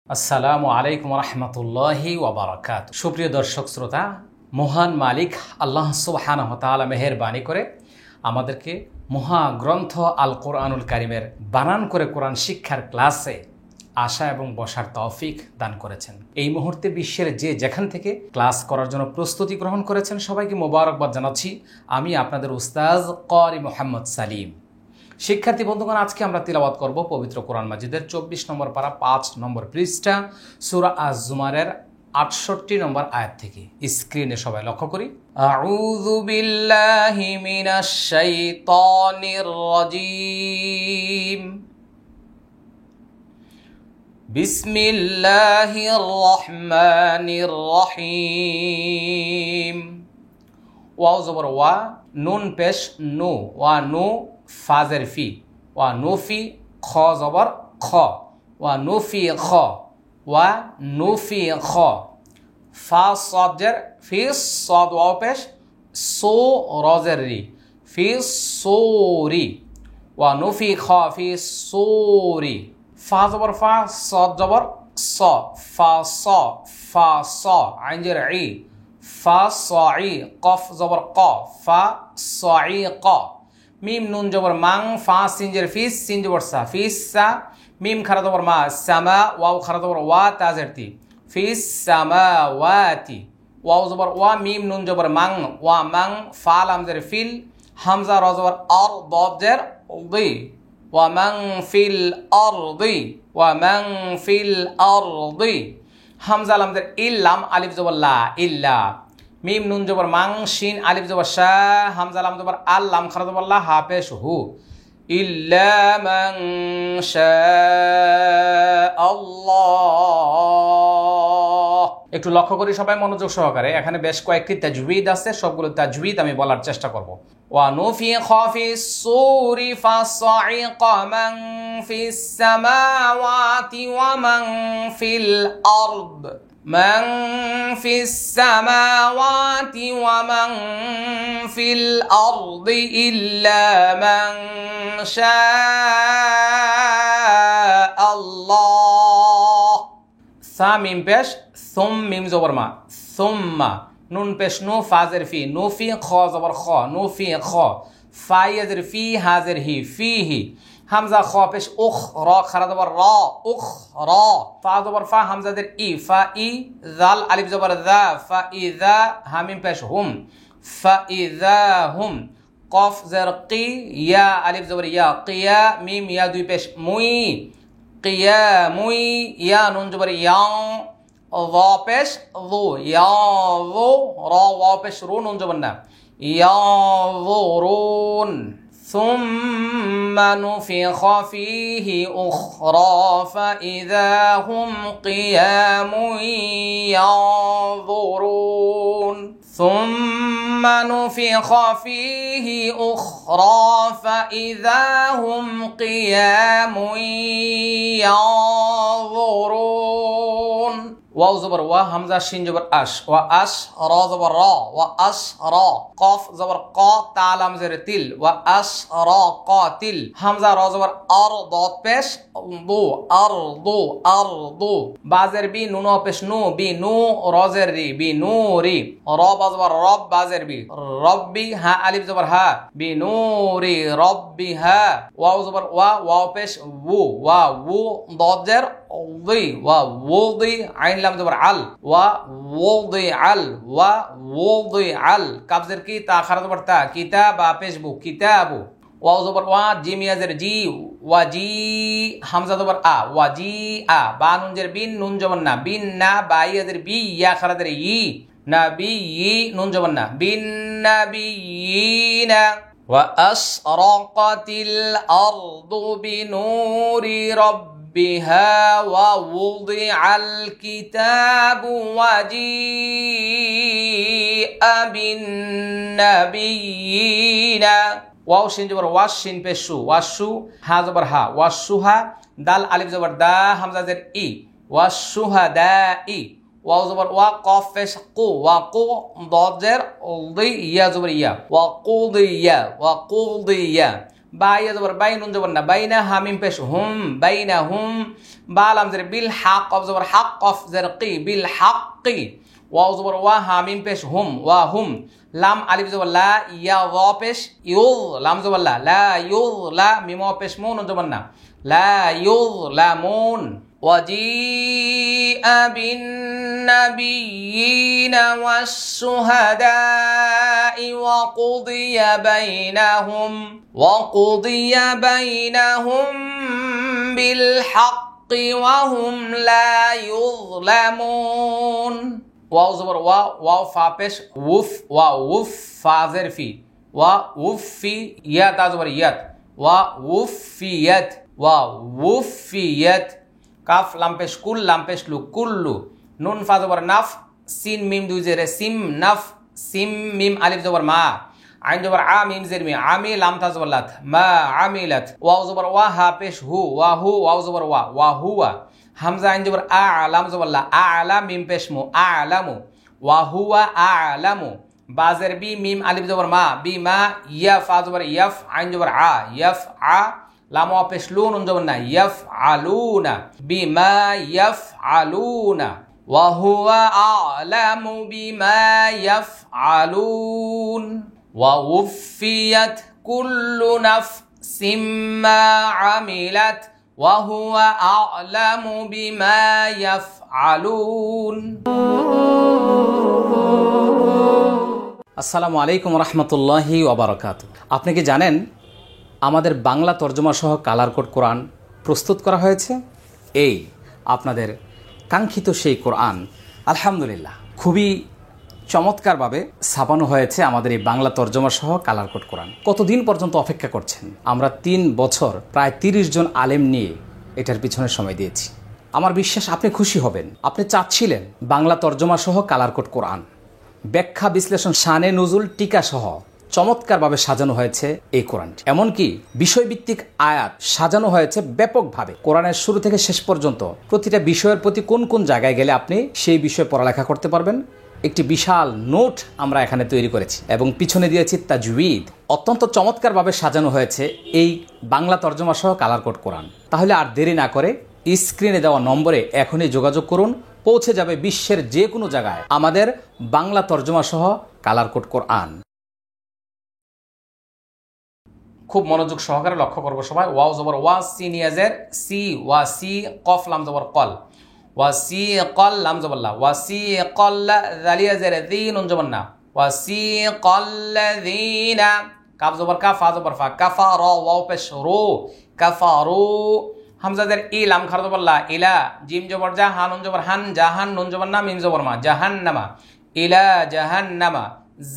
আসসালামু আলাইকুম রহমতুল্লাহি ওয়াবারাকাত। সুপ্রিয় দর্শক শ্রোতা, মহান মালিক আল্লাহ সুবহানাহু ওয়া তাআলা মেহেরবানি করে আমাদেরকে মহাগ্রন্থ আল কোরআনুল কারিমের বানান করে কোরআন শিক্ষার ক্লাসে আসা এবং বসার তৌফিক দান করেছেন। এই মুহূর্তে বিশ্বের যে যেখান থেকে ক্লাস করার জন্য প্রস্তুতি গ্রহণ করেছেন সবাইকে মোবারকবাদ জানাচ্ছি। আমি আপনাদের উস্তাজ ক্বারি মোহাম্মদ সালিম। শিক্ষার্থী বন্ধুগণ, আজকে আমরা তিলাওয়াত করব পবিত্র কোরআন মাজিদের 24 নম্বর পারা 5 নম্বর পৃষ্ঠা সূরা আজ-জুমারের 68 নম্বর আয়াত থেকে। স্ক্রিনে সবাই লক্ষ্য করি। আউযু বিল্লাহি মিনাশ শাইতানির রাজীম। বিসমিল্লাহির রহমানির রহিম। ওয়াও জবর ওয়া, নুন পেশ নু, ওয়া নু ফাজের ফি, ওয়া নুফি খ জবর খ, ওয়া নুফি খ, ওয়া নুফি খ। ফা সদজের ফি সদ ওয়াও পেশ সো রজের রি, ফি সোরি, ওয়া নুফি খ ফি সোরি। ফা জবর ফা, সদ জবর স, ফা স, ফা স, আইন জের ই, ফা সই, কফ জবর ক, ফা সই ক। মিম নুন জবর মাং, ফা সিন জের ফিস, সিন জবর সা, ফিস সা। মিম খারা জবর মা, সামা, ওয়াও খারা জবর ওয়া, তা জের তি, ফিস সামাওয়াতি। ওয়াও জবর ওয়া, মিম নুন জবর মাং, ওয়া মাং, ফা লাম জের ফিল, হামজা র জবর আর, দদ জের দি, ওয়া মাং ফিল আরদি, ওয়া মাং ফিল আরদি। হামজা লাম জের ইল, লাম আলিফ জবর লা, ইল্লা। মিম নুন জবর মাং, শিন আলিফ জবর শাহ, হামজা লাম জবর আল, লাম খারা জবর লা, হা পেশ হু, ইল্লা মান শাআল্লাহ। একটু লক্ষ্য করি সবাই মনোযোগ সহকারে, এখানে বেশ কয়েকটি তাজউইদ আছে, সবগুলো তাজউইদ আমি বলার চেষ্টা করব। ওয়া নুফিখা ফিস সূরি ফাসাইকা মান ফিস সামাওয়াতি ওয়া মান ফিল আরদ, মান ফিস সামাওয়াতি ওয়া মান ফিল আরদি ইল্লা মান শাআল্লাহ। সা মিম পেশ সুম, মিম জবর মা, সুম্মা। নুন পেশ নু, ফাজের ফি, নুফি খ জবর খ, নুফি খ। ফাইয়াজের ফি, হাজের হি, ফিহি। হামজা খ পেশ উখ, র খারা জবর র, উখ র। ফা জবর ফা, হামজাদের ই, ফা ই, জাল আলিফ জবর যা, ফা ইযা, হামিম পেশ হুম, ফা ইযা হুম। কফ জের কি, ইয়া আলিফ জবর ইয়া, কিয়া, মিম ইয়া দুই পেশ মুই, কিয়া মুই। ইয়া নুন জবর ইয়াং, য পেশ যু, ইয়া যু, র ওয়াও পেশ রু, নুন জবর না, ইয়াযুরুন। ثم نفخ فيه أخرى فإذا هم قيام ينظرون. ثم نفخ فيه أخرى فإذا هم قيام ينظرون. ওয়াও জবর ওয়া, হামজা শিন জবর আশ, ওয়া আশ, র জবর র, ওয়া আশ র। কফ জবর ক, তা লাম জের তিল, ওয়া আশ র ক তিল। হামজা র জবর আর, দদ পেশ দু, আর দু, আর দু। বাজের বি, নুন পেশ নু, বি নু, রজের রি, বি নু রি। র জবর রব, বাজের বি, রব্বি। হা আলিফ জবর হা, বি নু রি রব্বি হা। ওয়াও জবর ওয়া, ওয়াও পেশ ওয়া, ওয়া উ, দদ জের দি, ওয়া উদি, আইন লাম জবর আল, ওয়া উদি আল, ওয়া উদি আল। কাবজের কি, তা খারা জবর তা, কিতাবা পেশ বু, কিতাবু। ওয়াও জবর ওয়া, জিম ইয়াজের জি, ওয়া জি। হামজা জবর আ, ওয়া জি আ। বা নুন জের বিন, নুন জবর না, বিন না। বা ইয়াজের বি, ইয়া খারা জের ই, না বি ই, নুন জবর না, বিন না বি না। ওয়া আসরাকাতিল আরদু বিনুরি রাব্বিহা ওয়া উযিআল কিতাবু ওয়া জিআ বিন নাবিয়্যিনা। ওয়াও শিন জবর ওয়াশ, শিন পেশ শু, ওয়াশু। হা জবর হা, ওয়াশুহা। দাল আলিফ জবর দা, হামজা জের ই, ওয়াশুহাদাই। ওয়াও জবর ওয়া, কফ পেশ কু, ওয়া কু, দদ জের দি, ইয়া জবর ইয়া, ওয়া কুদিয়া, ওয়া কুদিয়া। বা ইয়া জবর বাই নুন জবর না বাইনা হা মিম পেশ হুম বাইনা হুম বা লাম জের বিল হাক কফ জবর হাক কফ জের কি বিল হাক্কি ওয়াও জবর ওয়া হা মিম পেশ হুম ওয়া হুম লাম আলিফ জবর লা ইয়া ওয়া পেশ ইউজ লাম জবর লা ইউজ লা মিম ওয়া পেশ মুন নুন জবর না লা ইউজ লা মুন وجيء بالنبيين والشهداء وقضي بينهم بالحق وهم لا يظلمون ওয়াও জবর ওয়া ওয়াও ফা পেশ উফ ওয়া উফ ফা জের ফি ওয়া উফি ইয়া তা জবর ইয়াত ওয়া উফিয়াত ওয়া উফিয়াত কাফ লাম্পেশ কুল লাম্পেশ লু কুল্লু নুন ফা জবর নাফ সিন মিম দুই জেরে সিম নাফ সিম মিম আলিফ জবর মা আইন জবর আ মিম জের মি আমি লাম তা জবর লাত মা আমিলাত ওয়াও জবর ওয়া হা পেশ হু ওয়াও জবর ওয়া হুয়া হামজা আইন জবর আ লাম জবর লা আলা মিম পেশ মু আলামু ওয়া হুয়া আলামু বাজের বি মিম আলিফ জবর মা বি মা ইয়া ফা জবর ইয়াফ আইন জবর আ ইয়াফ আ লাম ওয়া পেশ লু নুন জবর না ইয়াফ আলুনা বিমা ইয়াফ আলুনা ওয়া হুয়া আলামু বিমা ইয়াফ আলুন ওয়া উফিয়াত কুল্লু নাফসিম মা আমিলাত ওয়া হুয়া আলামু বিমা ইয়াফআলুন। আসসালামু আলাইকুম রহমতুল্লাহি ওয়া বারাকাতুহু। আপনি কি জানেন আমাদের বাংলা তর্জমা সহ কালার কোড কোরআন প্রস্তুত করা হয়েছে? এই আপনাদের কাঙ্ক্ষিত সেই কোরআন আলহামদুলিল্লাহ খুবই চমৎকারভাবে ছাপানো হয়েছে আমাদের এই বাংলা তর্জমা সহ কালার কোড কোরআন। কতদিন পর্যন্ত অপেক্ষা করছেন? আমরা 3 বছর প্রায় 30 জন আলেম নিয়ে এটার পিছনে সময় দিয়েছি। আমার বিশ্বাস আপনি খুশি হবেন। আপনি চাচ্ছিলেন বাংলা তর্জমা সহ কালার কোড কোরআন, ব্যাখ্যা বিশ্লেষণ, শানে নুজুল, টিকা সহ চমৎকারভাবে সাজানো হয়েছে এই কোরআনটি। এমনকি বিষয়ভিত্তিক আয়াত সাজানো হয়েছে ব্যাপকভাবে। কোরআনের শুরু থেকে শেষ পর্যন্ত প্রতিটা বিষয়ের প্রতি কোন কোন জায়গায় গেলে আপনি সেই বিষয়ে পড়ালেখা করতে পারবেন একটি বিশাল নোট আমরা এখানে তৈরি করেছি এবং পিছনে দিয়েছি তাজউইদ। অত্যন্ত চমৎকারভাবে সাজানো হয়েছে এই বাংলা তর্জমা সহ কালার কোড কোরআন। তাহলে আর দেরি না করে স্ক্রিনে দেওয়া নম্বরে এখনই যোগাযোগ করুন। পৌঁছে যাবে বিশ্বের যে কোনো জায়গায় আমাদের বাংলা তর্জমা সহ কালার কোড কোরআন। খুব মনোযোগ সহকারে লক্ষ্য করবো সবাই। ওয়াও জবর ওয়া, সিন ইয়াজের সি, ওয়া সি, কফ লাম জবর কল, ওয়া সি কল লাম জবর লা, ওয়া সি কল জাল ইয়াজের জি নুন জবর না, ওয়া সি কল্লাযীনা, কাফ জবর কা, ফা জবর ফা, কাফার, ওয়াও পেশ রু, কাফারু, হামজাদের ই লাম খার জবর লা, ইলা, জিম জবর জা, হা নুন জবর হান, জাহান নুন জবর না, মিম জবর মা, জাহান্নামা, ইলা জাহান্নামা,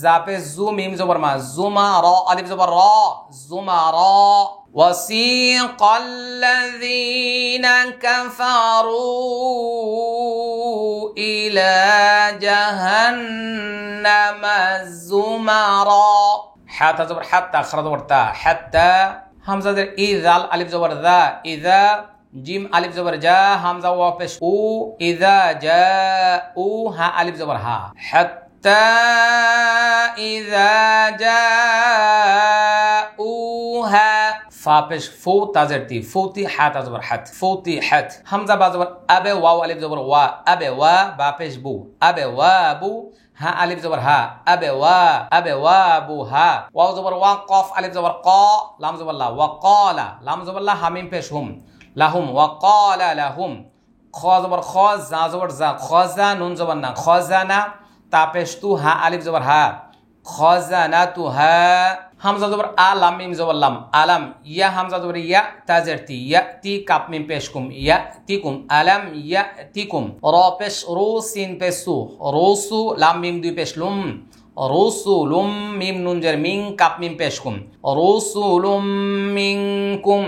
জাপে জু মিম জবর মা, জুমা র আলিফ জবর র, জুমা র, ওয়াসিকাল্লাযীনা কাফারু ইলা জাহান্নামা যুমারা, হাতা জবর হাত্তা, খরা জবর তা, হাত্তা, হামজাদের ই জাল আলিফ জবর দা, ইযা, জিম আলিফ জবর যা, হামজা ওয়া পেশ উ, ইযা যা উ, হা আলিফ জবর হা, হাত্তা ইযা জাউহা, ফা পেশ ফু, তাজের তি, ফুতি, হা তা জবর হাত, ফুতি হাত, হামজা বা জবর আবে, ওয়াও আলিফ জবর ওয়া, আবে ওয়া, বা পেশ বু, আবে ওয়া বু, হা আলিফ জবর হা, আবে ওয়া বু হা, ওয়াও জবর ওয়া, কফ আলিফ জবর ক, লাম জবর লা, ওয়া ক্বালা, লাম জবর লা, হা মিম পেশ হুম, লাহুম, ওয়া ক্বালা লাহুম, খ জবর খ, জা জবর জা, খজা নুন জবর না, খজানা, তা পেশ তু, হা আলিফ জবর হা, খজানাতুহা, হামজা জবর আ, লাম মিম জবর লাম, আলাম, ইয়া হামজা জবর ইয়া, তাজের তি, ইয়া তি, কাপ মিম পেশ কুম, ইয়া তিকুম, আলাম ইয়া তিকুম, র পেশ রু, সিন পেশ সু, রুসু, লাম মিম দুই পেশ লুম, রুসুলুম, মিম নুন জের মিং, কাপ মিম পেশ কুম, রুসুলুম মিনকুম,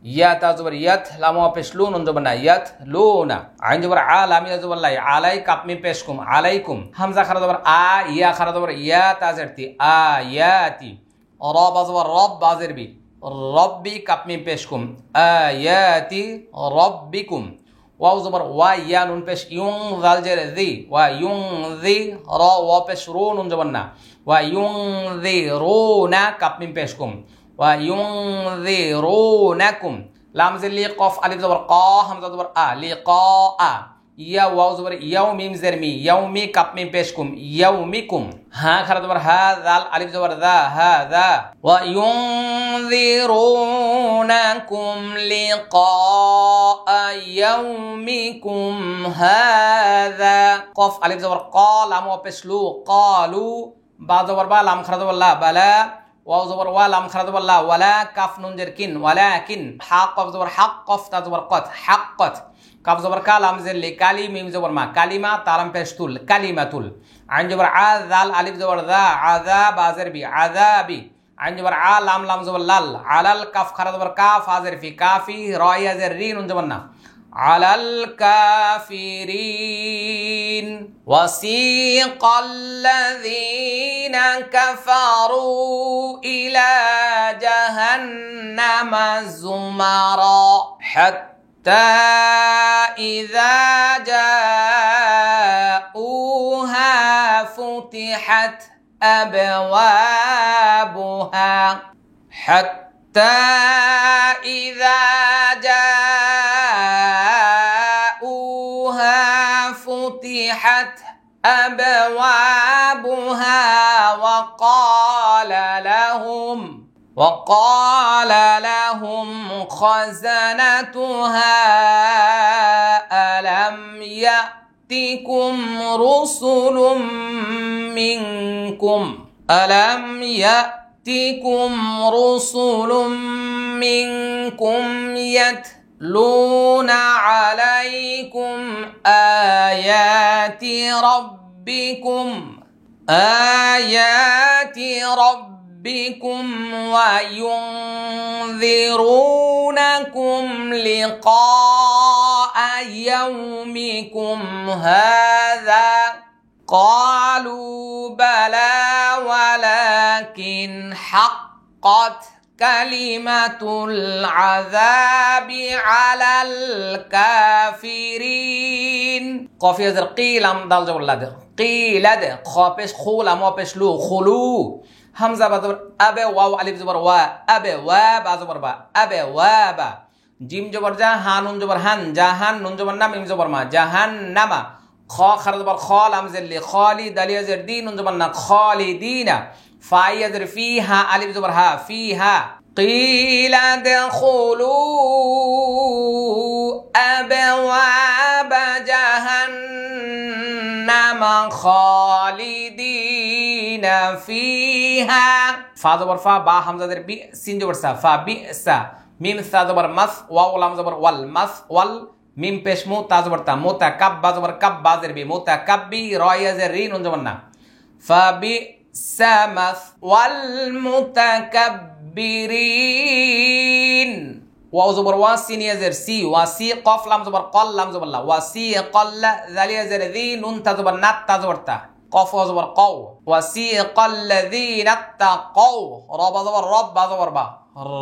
ইয়া তা জবর ইয়াত, লাম ওয়া পেশ লু নুন জবর না, ইয়াত লুনা, আইন জবর আ, লাম ইয়া জবর লাই, আলাই, কাপ মিম পেশ কুম, আলাইকুম, হামজা খারা জবর আ, ইয়া খারা জবর ইয়া, তাজের তি, আয়াতি, র বা জবর রব, বাজের বি, রব্বি, কাপ মিম পেশ কুম, আয়াতি রব্বিকুম, ওয়াও জবর ওয়া, ইয়া নুন পেশ ইউং, জাল জের জি, ওয়া ইউং জি, র ওয়া পেশ রু নুন জবর না, ওয়া ইউং জি রু না, কাপ মিম পেশ কুম, ওয়া ইউনযিরুনাকুম লাম জের কফ আলিফ জবর ক হামজা জবর আ লিকা আ ইয়া ওয়াও জবর ইয়াও মিম জের মি ইয়াউমি কাপ মিম পেশ কুম ইয়াউমিকুম হা খারা জবর হা জাল আলিফ জবর দা হা দা ওয়া ইউনযিরুনাকুম লিকা ইয়াউমিকুম হাযা কফ আলিফ জবর ক লাম ওয়া পেশ লু ক্বালু বা জবর বা লাম খারা জবর লা বালা ওয়াও জবর ওয়া লাম খারা জবর লা ওয়ালা কাফ নুন জের কিন ওয়ালাকিন হা কফ জবর হক কফ তা জবর কত হাক্কাত কাফ জবর কা লাম জের লি কালি মিম জবর মা কালিমা তালাম পেশতুল কালিমাতুল আইন জবর আ জাল আলিফ জবর দা আযা বা জের বি আযাবি আইন জবর আ লাম লাম জবর লাল আলাল কাফ খারা জবর কা ফা জের ফি কাফি রা ইয়া জের রি নুন জবর না আলাল কাফিরিন ওয়াসিকাল্লাযীনা কাফারু ইলা জাহান্নামা যুমারা হাত্তা ইযা জাউহা ফুতিহাত আবওয়াবুহা হাত্তা ইযা فتحت أبوابها وقال لهم خزنتها ألم يأتكم رسل منكم يتلون عليكم آيات ربكم وينذرونكم لقاء يومكم هذا قالوا بلى ولكن حقت كلمة العذاب على الكافرين قافية زر قيل أم دال جبر لد قيل د خابش خول أم وابش لو خلو همزة بزبر أبي واو ألف زبر وا أبي واب زبر با أبي واب جيم جبر جا هانون جبر هن جهان نون جبر نم ميم جبر ما جهنم خا خر زبر خال أم زر لي خالي داليا زر دين نون جبر نا خالدين فاي زر فيها ألف زبر ها فيها قيل ادخلوا أبواب جهنم خالدين فيها فا زبر فا با همزة در بي سين جبر سا فا بئس ميم سا زبر مس واو لام زبر وال مس وال ميم پیش مو تا زبر تا متکب با زبر کب با زر بي متکبی راي زر ری نون زبر نا فا بئس مثوى المتكبرين واو زبر واسين يزر سي واسي قاف لام زبر قل لام زبر لا واسي قل ذل يزر ذي نون تزبر نت تزبر تا قاف زبر قو وسيق الذين اتقوا رب زبر رب زبر با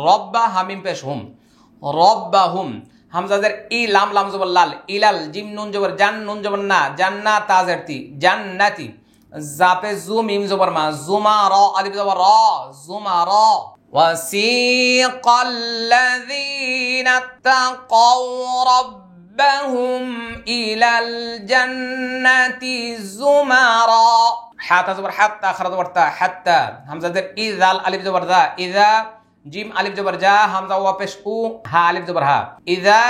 رب همين پیش هم ربهم همزه زر ای لام لام زبر لال الال جيم نون زبر جن نون زبر نا جنة تازرتي جنتي زاپه زو ميم زبر ما زمارا الف زبر را زمارا وسيق الذين اتقوا ربهم إلى الجنة زمرا حتى زبر حتى خرج ورتا حتى همزة در إذا الف زبر ذا إذا جيم الف زبر جا همزة وابش او ها الف زبر ها إذا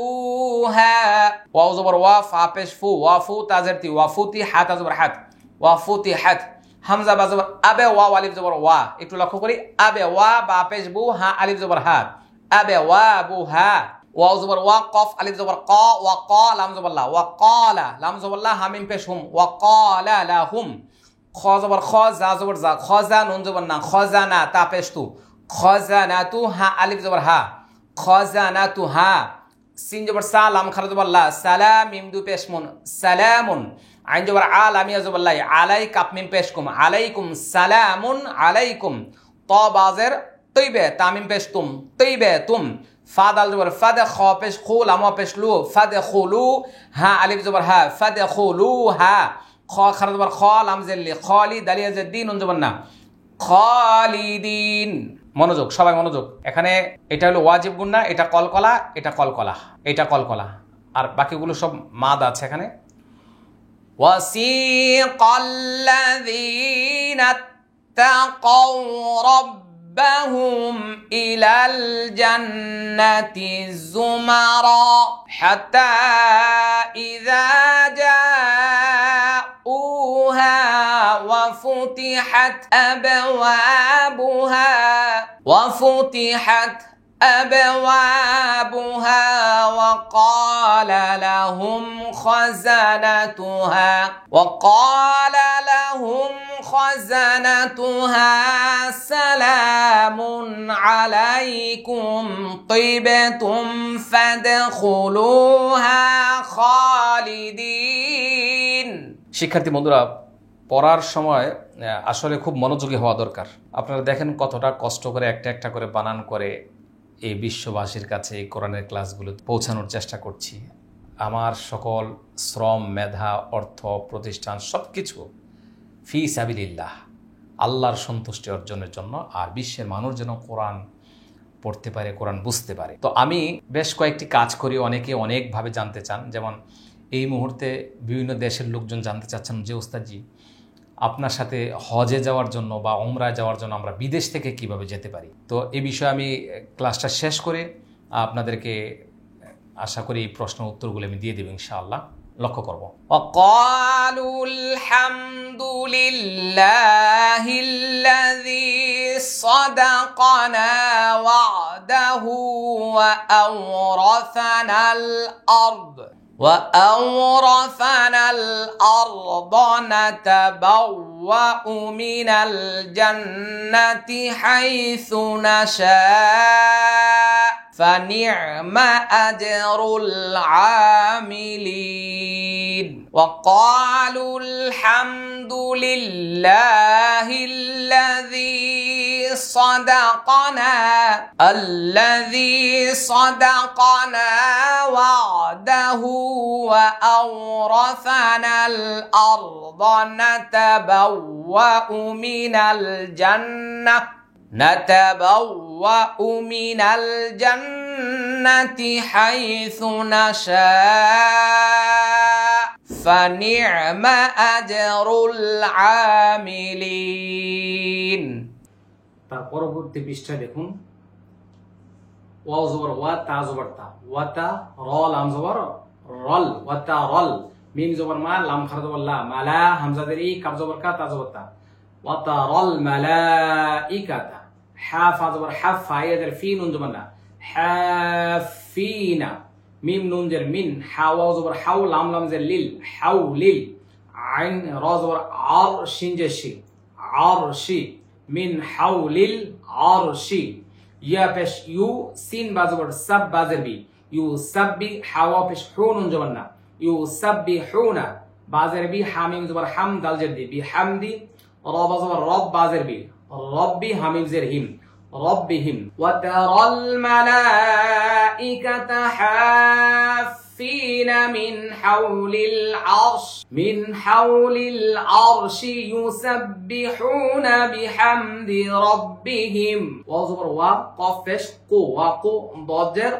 جاءوها واو زبر واف وابش فو وافو تازرتي وافوتي حتى زبر حت وفتحت হামজা বা জবর আবে ওয়া আলিফ জবর ওয়া একটু লক্ষ্য করি আবে ওয়া বা পেশ বু হা আলিফ জবর হা আবে ওয়া বু হা ওয়া জবর ওয়া কফ আলিফ জবর ক ওয়া ক লাম জবর লা ওয়া ক্বালা লাম জবর লা হা মিম পেশ হুম ওয়া ক্বালা লাহুম খ জবর খ জা জবর জা খজা নুন জবর না খজানা তা পেশ তু খজানাতু হা আলিফ জবর হা খজানাতু হা সিন জবর সা লাম খারা জবর লা সালাম মিম দু পেশ মুন সালামুন আইন জবর আলামিয়া জবর লাই আলাই কাপ মিম পেশ কুম আলাইকুম সালামুন আলাইকুম ত বাজের তৈবে তামিম পেশ তুম তৈবে তুম ফা দাল জবর ফাদ খ পেশ খু লাম পেশ লু ফাদ খুলু হা আলিফ জবর হা ফাদ খুলু হা খ খারা জবর খ লাম জেলি খালি দালিয়া জেদ্দিন নুন জবর না খালিদিন। মনোযোগ, সবাই মনোযোগ। এখানে এটা হলো ওয়াজিব গুন্না, এটা কলকলা, এটা কলকলা, এটা কলকলা, আর বাকিগুলো সব মাদ আছে এখানে। ওয়াসিকাল্লাযীনা তাকাউ রাব্বাহুম ইলাল জান্নাতি যুমারা হাত্তা ইযা জাউহা ওয়া ফুতিহাত أبوابها وقال لهم خزنتها سلام عليكم طبتم فادخلوها خالدين। শিক্ষার্থী বন্ধুরা, পড়ার সময় আসলে খুব মনোযোগী হওয়া দরকার। আপনারা দেখেন কতটা কষ্ট করে একটা একটা করে বানান করে এই বিশ্ববাসীর কাছে এই কোরআনের ক্লাসগুলো পৌঁছানোর চেষ্টা করছি। আমার সকল শ্রম, মেধা, অর্থ, প্রতিষ্ঠান সবকিছু ফি সাবিলিল্লাহ, আল্লাহর সন্তুষ্টি অর্জনের জন্য, আর বিশ্বের মানুষ যেন কোরআন পড়তে পারে, কোরআন বুঝতে পারে। তো আমি বেশ কয়েকটি কাজ করি, অনেকে অনেকভাবে জানতে চান। যেমন এই মুহূর্তে বিভিন্ন দেশের লোকজন জানতে চাচ্ছেন যে ওস্তাদজি, আপনার সাথে হজে যাওয়ার জন্য বা উমরায় যাওয়ার জন্য আমরা বিদেশ থেকে কিভাবে যেতে পারি। তো এই বিষয়ে আমি ক্লাসটা শেষ করে আপনাদেরকে আশা করি এই প্রশ্ন উত্তরগুলো আমি দিয়ে দেব ইনশাআল্লাহ। লক্ষ্য করব। ওয়াকালুল হামদুলিল্লাহিল্লাযী সাদাকানা ওয়া'দাহু ওয়া وأورثنا الأرض نتبوأ من الجنة حيث نشاء فنعم أجر العاملين وقالوا الحمد لله الذي صدقنا وعده وأورثنا الأرض نتبوأ من الجنة حيث نشاء فنعم أجر العاملين। তার পরবর্তী পৃষ্ঠায় দেখুন, ওয়াও জবর ওয়া, তা জবর তা, ওয়া তা, র লাম জবর রল, ওয়া তা রল, মিম জবর মা, লাম খারা জবর লা, মালা হামজা জের ই, কাফ জবর কা, তা জবর তা, ওয়া তা রল মালাইকাতা, হা ফা জবর হাফ, ফা ইয়া জের ফি, নুন জবর না, হাফিনা, মিম নুন জের মিন, হা ওয়াও জবর হাউ, লাম লাম জের লিল, হাউলিল, আইন র জবর আর, শিন জের শি, আরশি, মিন হাউলিল আরশি, ইয়া পেশ ইউ, সিন বা জবর সাব বা জের বি, ইউ সাব্বি, হাওয়া পেশ হু, নুন জবর না, ইউ সাব্বি হুনা, বা জের বি, হামিম জবর হাম, দাল জের দি, বি হামদি, র বা জবর রব, বা জের বি, রব্বি, হামিম জের হিম, রব্বিহিম। ওয়া তারাল মালাইকাতা হাফিনা মিন হাউলিল আরশি ইউসাব্বিহুনা বিহামদি রাব্বিহিম। ওয়া জবর ওয়া, কফ পেশ কু, ওয়া কু, দাদ জের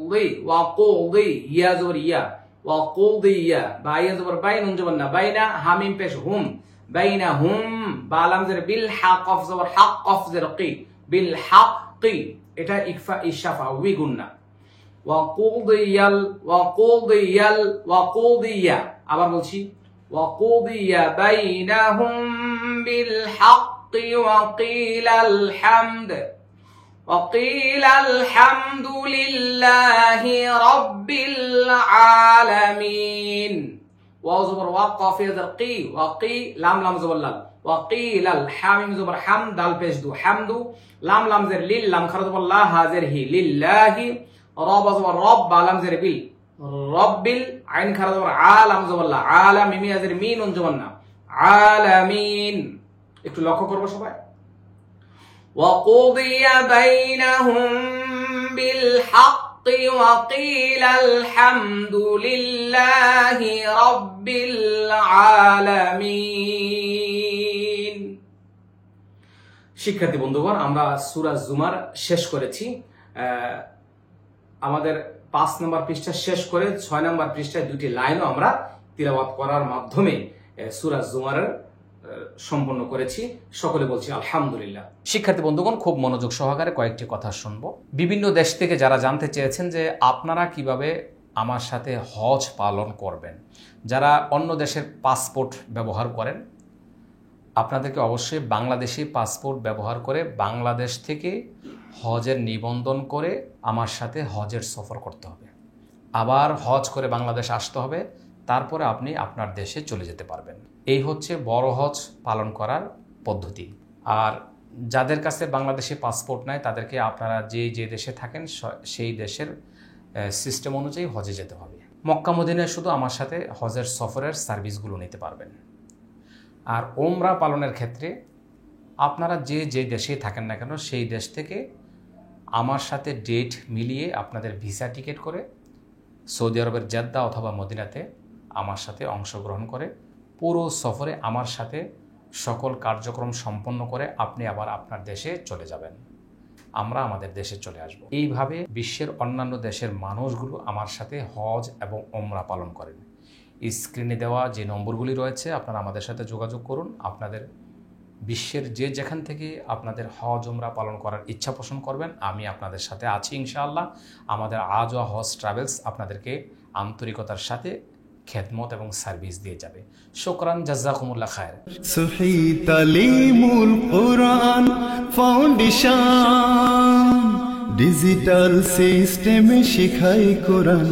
লি, ওয়া কুদি, ইয়া জবর ইয়া, ওয়া কুদিয়া, বা ইয়া জবর বাই, নুন জবর না, বাইনা, হামিম পেশ হুম, বাইনাহুম, বা লাম জের বিল, হা কফ জবর হক, কফ জের কি, বিল হাক্কি, এটা ইকফা ইশাফা উই গুন্না। ওয়াকুদিয়া, আবার বলছি, ওয়াকুদিয়া বাইনাহুম বিল হাক্কি ওয়াকিলাল হামদুলিল্লাহি রাব্বিল আলামিন। ওয়াও জবর ওয়া, কফ জের কি, ওয়াকি, লাম লাম জবর লাল, ওয়াকিলাল, হামিম জবর হাম, দাল পেশ দু, হামদু, লাম লাম জের লিল, লাম খারা জবর লা, হা জের হি, লিল্লাহি, রব জবর রব, বা লাম জের বিল, রব্বিল, আইন খারা জবর আ, লাম জবর লা, আলা, মিম ইয়া জের মি, নুন জবর না, আলামিন। একটু লক্ষ্য করব সবাই। ওয়াকুদিয়া বাইনাহুম বিল হাক্কি ওয়াকিলাল হামদুলিল্লাহি রাব্বিল আলামিন। শিক্ষার্থী বন্ধুগণ, আমরা সূরা জুমার শেষ করেছি। আমাদের 5 নম্বর পৃষ্ঠা শেষ করে 6 নম্বর পৃষ্ঠায় 2টি লাইনও আমরা তিলাওয়াত করার মাধ্যমে সূরা জুমার সম্পন্ন করেছি। সকলে বলছি আলহামদুলিল্লাহ। শিক্ষার্থী বন্ধুগণ, খুব মনোযোগ সহকারে কয়েকটি কথা শুনবো। বিভিন্ন দেশ থেকে যারা জানতে চেয়েছেন যে আপনারা কিভাবে আমার সাথে হজ পালন করবেন, যারা অন্য দেশের পাসপোর্ট ব্যবহার করেন, আপনাদেরকে অবশ্যই বাংলাদেশি পাসপোর্ট ব্যবহার করে বাংলাদেশ থেকে হজের নিবন্ধন করে আমার সাথে হজের সফর করতে হবে। আবার হজ করে বাংলাদেশ আসতে হবে, তারপরে আপনি আপনার দেশে চলে যেতে পারবেন। এই হচ্ছে বড় হজ পালন করার পদ্ধতি। আর যাদের কাছে বাংলাদেশি পাসপোর্ট নাই, তাদেরকে আপনারা যে দেশে থাকেন সেই দেশের সিস্টেম অনুযায়ী হজে যেতে হবে। মক্কা মদিনায় শুধু আমার সাথে হজের সফরের সার্ভিসগুলো নিতে পারবেন। আর ওমরা পালনের ক্ষেত্রে আপনারা যে দেশে থাকেন না কেন, সেই দেশ থেকে আমার সাথে ডেট মিলিয়ে আপনাদের ভিসা টিকিট করে সৌদি আরবের জেদ্দা অথবা মদিনাতে আমার সাথে অংশগ্রহণ করে পুরো সফরে আমার সাথে সকল কার্যক্রম সম্পন্ন করে আপনি আবার আপনার দেশে চলে যাবেন, আমরা আমাদের দেশে চলে আসব। এইভাবে বিশ্বের অন্যান্য দেশের মানুষগুলো আমার সাথে হজ এবং ওমরা পালন করেন। স্ক্রিনে দেওয়া যে নম্বরগুলি রয়েছে, আপনারা আমাদের সাথে যোগাযোগ করুন। আপনাদের বিশ্বের যেখান থেকে আপনাদের হজ ওমরা পালন করার ইচ্ছা পোষণ করবেন, আমি আপনাদের সাথে আছি ইনশাআল্লাহ। আমাদের আজওয়া হজ ট্রাভেলস আপনাদেরকে আন্তরিকতার সাথে খেদমত এবং সার্ভিস দিয়ে যাবে। শুকরান, জাযাকুমুল্লাহ খায়ের। সহি তালিমুল কোরআন ফাউন্ডেশন ডিজিটাল সিস্টেমে শেখায় কোরআন।